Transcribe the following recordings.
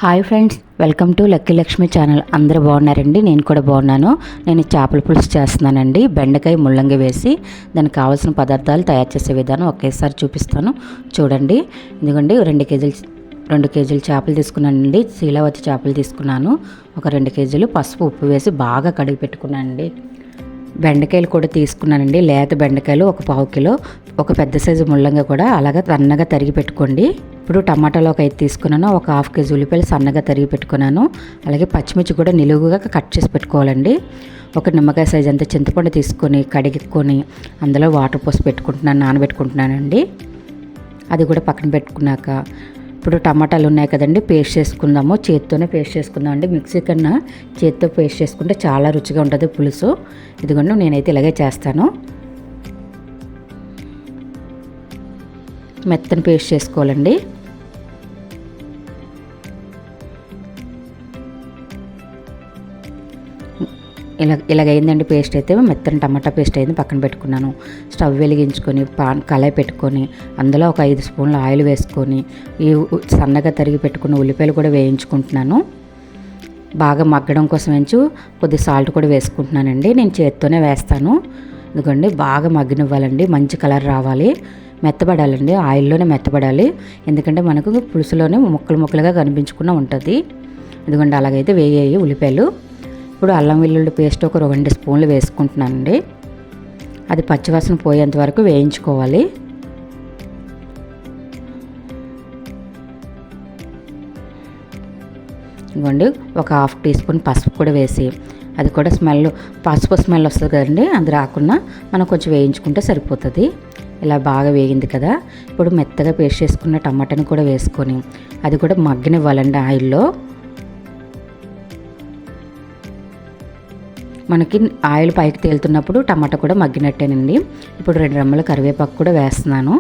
Hi friends, welcome to lucky Lakshmi channel. అందరూ బాగున్నారండి? నేను కూడా బాగున్నాను. నేను చేపల పులుసు చేస్తున్నానండి. బెండకాయ ముల్లంగి వేసి దానికి కావాల్సిన పదార్థాలు తయారు చేసే విధానం ఒకేసారి చూపిస్తాను, చూడండి. ఎందుకంటే 2 కేజీలు చేపలు తీసుకున్నానండి. శీలావతి చేపలు తీసుకున్నాను. ఒక 2 కేజీలు పసుపు ఉప్పు వేసి బాగా కడిగి పెట్టుకున్నానండి. బెండకాయలు కూడా తీసుకున్నానండి. లేత బెండకాయలు ఒక 1/2 కిలో, ఒక పెద్ద సైజు ముల్లంగి కూడా అలాగా సన్నగా తరిగి పెట్టుకోండి. ఇప్పుడు టమాటాలు ఒక 5 తీసుకున్నాను. ఒక 1/2 కేజీ ఉల్లిపాయలు సన్నగా తరిగి పెట్టుకున్నాను. అలాగే పచ్చిమిర్చి కూడా నిలువుగా కట్ చేసి పెట్టుకోవాలండి. ఒక నిమ్మకాయ సైజు అంత చింతపండు తీసుకొని కడిగికొని అందులో వాటర్ పోసి నానబెట్టుకుంటున్నానండి. అది కూడా పక్కన పెట్టుకున్నాక ఇప్పుడు టమాటాలు ఉన్నాయి కదండి, పేస్ట్ చేసుకుందాము. చేత్తోనే పేస్ట్ చేసుకుందామండి. మిక్సీ కన్నా చేత్తో పేస్ట్ చేసుకుంటే చాలా రుచిగా ఉంటుంది పులుసు. ఇదిగోండి, నేనైతే ఇలాగే చేస్తాను. మెత్తని పేస్ట్ చేసుకోవాలండి. ఇలాగైందండి పేస్ట్ అయితే. మెత్తని టమాటా పేస్ట్ అయింది, పక్కన పెట్టుకున్నాను. స్టవ్ వెలిగించుకొని కళాయి పెట్టుకొని అందులో ఒక 5 స్పూన్ల ఆయిల్ వేసుకొని ఈ సన్నగా తరిగి పెట్టుకున్న ఉల్లిపాయలు కూడా వేయించుకుంటున్నాను. బాగా మగ్గడం కోసం కొద్ది సాల్ట్ కూడా వేసుకుంటున్నానండి. నేను చేత్తోనే వేస్తాను. ఎందుకండి బాగా మగ్గనివ్వాలండి, మంచి కలర్ రావాలి, మెత్తబడాలండి. ఆయిల్లోనే మెత్తబడాలి. ఎందుకంటే మనకు పులుసులోనే ముక్కలుగా కనిపించకుండా ఉంటుంది. ఎందుకంటే అలాగైతే వేయాయి ఉల్లిపాయలు. ఇప్పుడు అల్లం వెల్లుల్లి పేస్ట్ ఒక 2 స్పూన్లు వేసుకుంటున్నానండి. అది పచ్చివాసన పోయేంత వరకు వేయించుకోవాలి. ఇవ్వండి, ఒక 1/2 టీ స్పూన్ పసుపు కూడా వేసి, అది కూడా పసుపు స్మెల్ వస్తుంది కదండి, అది రాకుండా మనం కొంచెం వేయించుకుంటే సరిపోతుంది. ఇలా బాగా వేగింది కదా. ఇప్పుడు మెత్తగా పేస్ట్ చేసుకున్న టమాటాని కూడా వేసుకొని అది కూడా మగ్గనివ్వాలండి ఆయిల్లో. మనకి ఆయిల్ పైకి తేలుతున్నప్పుడు టమాటా కూడా మగ్గినట్టేనండి. ఇప్పుడు 2 రెమ్మల కరివేపాకు కూడా వేస్తున్నాను.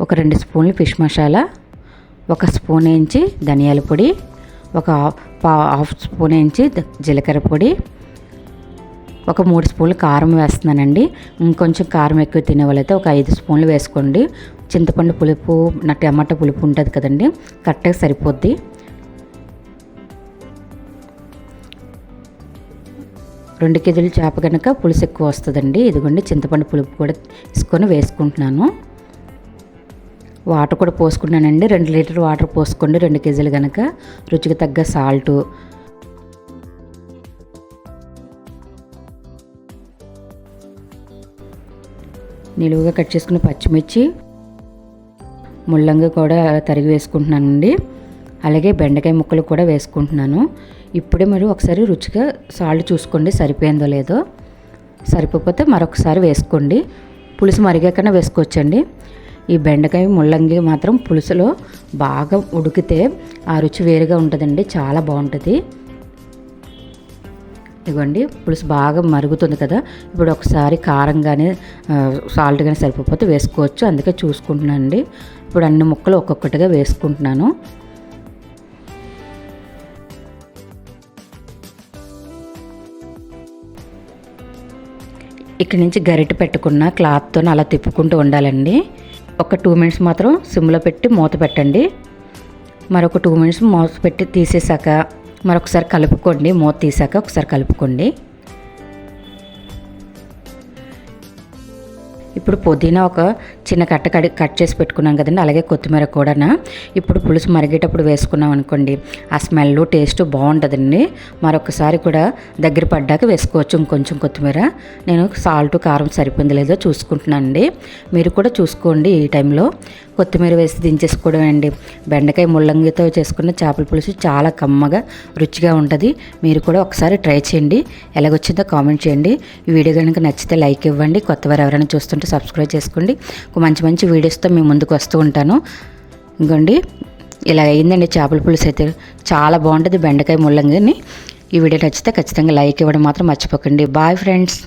ఒక 2 స్పూన్లు ఫిష్ మసాలా, 1 స్పూన్ ధనియాల పొడి, ఒక హాఫ్ స్పూన్ జీలకర్ర పొడి, ఒక 3 స్పూన్లు కారం వేస్తున్నానండి. ఇంకొంచెం కారం ఎక్కువ తినే వాళ్ళైతే ఒక 5 స్పూన్లు వేసుకోండి. చింతపండు పులుపు, టమాటా పులుపు ఉంటుంది కదండి, కరెక్ట్గా సరిపోద్ది. 2 కేజీలు చేప కనుక పులుసు ఎక్కువ వస్తుందండి. ఇదిగోండి, చింతపండు పులుపు కూడా తీసుకొని వేసుకుంటున్నాను. వాటర్ కూడా పోసుకున్నానండి. 2 లీటర్ వాటర్ పోసుకోండి 2 కేజీలు కనుక. రుచికి తగ్గ సాల్టు, నిలువుగా కట్ చేసుకున్న పచ్చిమిర్చి, ముల్లంగి కూడా తరిగి వేసుకుంటున్నానండి. అలాగే బెండకాయ ముక్కలు కూడా వేసుకుంటున్నాను. ఇప్పుడే మీరు ఒకసారి రుచిగా సాల్ట్ చూసుకోండి, సరిపోయిందో లేదో. సరిపోతే మరొకసారి వేసుకోండి. పులుసు మరిగాకన్నా వేసుకోవచ్చండి. ఈ బెండకాయ ముల్లంగి మాత్రం పులుసులో బాగా ఉడికితే ఆ రుచి వేరుగా ఉంటుందండి, చాలా బాగుంటుంది. ఇదిగోండి, పులుసు బాగా మరుగుతుంది కదా. ఇప్పుడు ఒకసారి కారం కానీ సాల్ట్ కానీ సరిపోతే వేసుకోవచ్చు, అందుకే చూసుకుంటున్నానండి. ఇప్పుడు అన్ని ముక్కలు ఒక్కొక్కటిగా వేసుకుంటున్నాను. ఇక్కడి నుంచి గరిటె పెట్టుకున్న క్లాత్తో అలా తిప్పుకుంటూ ఉండాలండి. ఒక 2 మినిట్స్ మాత్రం సిమ్లో పెట్టి మూత పెట్టండి. మరొక 2 మినిట్స్ మూత పెట్టి తీసేసాక మరొకసారి కలుపుకోండి. మూత తీసాక ఒకసారి కలుపుకోండి. ఇప్పుడు పుదీనా ఒక చిన్న కట్ చేసి పెట్టుకున్నాం కదండి, అలాగే కొత్తిమీర కూడా ఇప్పుడు పులుసు మరిగేటప్పుడు వేసుకున్నాం అనుకోండి, ఆ స్మెల్ టేస్ట్ బాగుంటుందండి. మరొకసారి కూడా దగ్గర పడ్డాక వేసుకోవచ్చు ఇంకొంచెం కొత్తిమీర. నేను సాల్ట్ కారం సరిపోయింది లేదో చూసుకుంటున్నానండి. మీరు కూడా చూసుకోండి. ఈ టైంలో కొత్తిమీర వేసి దించేసుకోవడం అండి. బెండకాయ ముల్లంగితో చేసుకున్న చేపల పులుసు చాలా కమ్మగా రుచిగా ఉంటుంది. మీరు కూడా ఒకసారి ట్రై చేయండి. ఎలాగొచ్చిందో కామెంట్ చేయండి. ఈ వీడియో కనుక నచ్చితే లైక్ ఇవ్వండి. కొత్తవారు ఎవరైనా చూస్తుంటే సబ్స్క్రైబ్ చేసుకోండి. మంచి వీడియోస్తో మేము ముందుకు వస్తూ ఉంటాను. ఇంకోండి, ఇలా అయిందండి చేపల పులుసు అయితే. చాలా బాగుంటుంది బెండకాయ ముల్లంగిని. ఈ వీడియో నచ్చితే ఖచ్చితంగా లైక్ ఇవ్వడం మాత్రం మర్చిపోకండి. Bye friends.